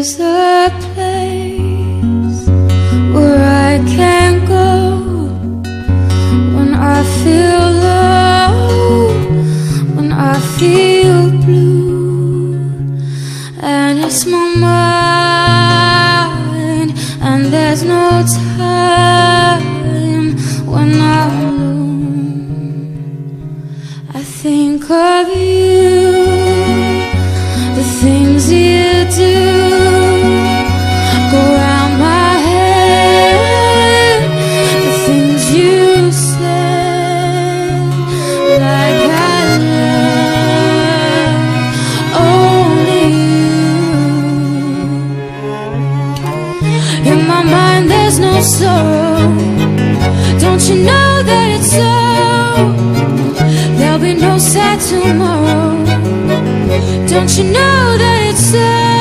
There's a place where I can go when I feel low, when I feel blue. And it's my mind, and there's no time when I'm alone. I think of you, the things you do go round my head, the things you said, like I love only you. In my mind there's no sorrow, don't you know that it's so? There'll be no sad tomorrow, don't you know that it's so?